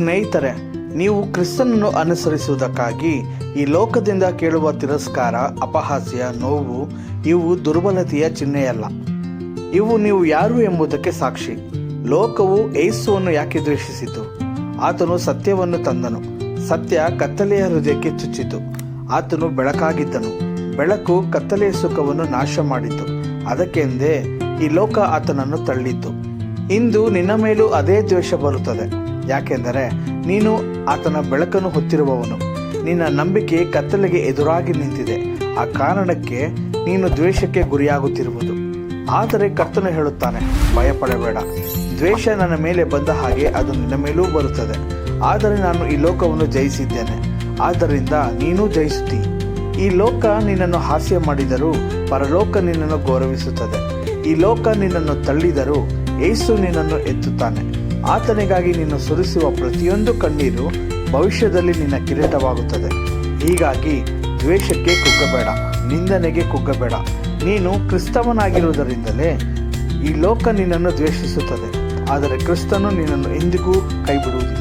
ಸ್ನೇಹಿತರೆ, ನೀವು ಕ್ರಿಸ್ತನನ್ನು ಅನುಸರಿಸುವುದಕ್ಕಾಗಿ ಈ ಲೋಕದಿಂದ ಕೇಳುವ ತಿರಸ್ಕಾರ, ಅಪಹಾಸ್ಯ, ನೋವು ಇವು ದುರ್ಬಲತೆಯ ಚಿಹ್ನೆಯಲ್ಲ. ಇವು ನೀವು ಯಾರು ಎಂಬುದಕ್ಕೆ ಸಾಕ್ಷಿ. ಲೋಕವು ಯೇಸುವನ್ನು ಯಾಕೆ ದ್ವೇಷಿಸಿತು? ಆತನು ಸತ್ಯವನ್ನು ತಂದನು. ಸತ್ಯ ಕತ್ತಲೆಯ ಹೃದಯಕ್ಕೆ ಚುಚ್ಚಿತು. ಆತನು ಬೆಳಕಾಗಿದ್ದನು. ಬೆಳಕು ಕತ್ತಲೆಯ ಸುಖವನ್ನು ನಾಶ ಮಾಡಿತು. ಅದಕ್ಕೆಂದೇ ಈ ಲೋಕ ಆತನನ್ನು ತಳ್ಳಿತು. ಇಂದು ನಿನ್ನ ಮೇಲೂ ಅದೇ ದ್ವೇಷ ಬರುತ್ತದೆ. ಯಾಕೆಂದರೆ ನೀನು ಆತನ ಬೆಳಕನ್ನು ಹೊತ್ತಿರುವವನು. ನಿನ್ನ ನಂಬಿಕೆ ಕತ್ತಲೆಗೆ ಎದುರಾಗಿ ನಿಂತಿದೆ. ಆ ಕಾರಣಕ್ಕೆ ನೀನು ದ್ವೇಷಕ್ಕೆ ಗುರಿಯಾಗುತ್ತಿರುವುದು. ಆದರೆ ಕರ್ತನು ಹೇಳುತ್ತಾನೆ, ಭಯಪಡಬೇಡ. ದ್ವೇಷ ನನ್ನ ಮೇಲೆ ಬಂದ ಹಾಗೆ ಅದು ನಿನ್ನ ಮೇಲೂ ಬರುತ್ತದೆ. ಆದರೆ ನಾನು ಈ ಲೋಕವನ್ನು ಜಯಿಸಿದ್ದೇನೆ. ಆದ್ದರಿಂದ ನೀನು ಜಯಿಸುತ್ತೀ. ಈ ಲೋಕ ನಿನ್ನನ್ನು ಹಾಸ್ಯ ಮಾಡಿದರೂ ಪರಲೋಕ ನಿನ್ನನ್ನು ಗೌರವಿಸುತ್ತದೆ. ಈ ಲೋಕ ನಿನ್ನನ್ನು ತಳ್ಳಿದರೂ ಯೇಸು ನಿನ್ನನ್ನು ಎತ್ತುತ್ತಾನೆ. ಆತನಿಗಾಗಿ ನೀನು ಸುರಿಸುವ ಪ್ರತಿಯೊಂದು ಕಣ್ಣೀರು ಭವಿಷ್ಯದಲ್ಲಿ ನಿನ್ನ ಕಿರೀಟವಾಗುತ್ತದೆ. ಹೀಗಾಗಿ ದ್ವೇಷಕ್ಕೆ ಕುಗ್ಗಬೇಡ, ನಿಂದನೆಗೆ ಕುಗ್ಗಬೇಡ. ನೀನು ಕ್ರಿಸ್ತವನಾಗಿರುವುದರಿಂದಲೇ ಈ ಲೋಕ ನಿನ್ನನ್ನು ದ್ವೇಷಿಸುತ್ತದೆ. ಆದರೆ ಕ್ರಿಸ್ತನು ನಿನ್ನನ್ನು ಎಂದಿಗೂ ಕೈಬಿಡುವುದಿಲ್ಲ.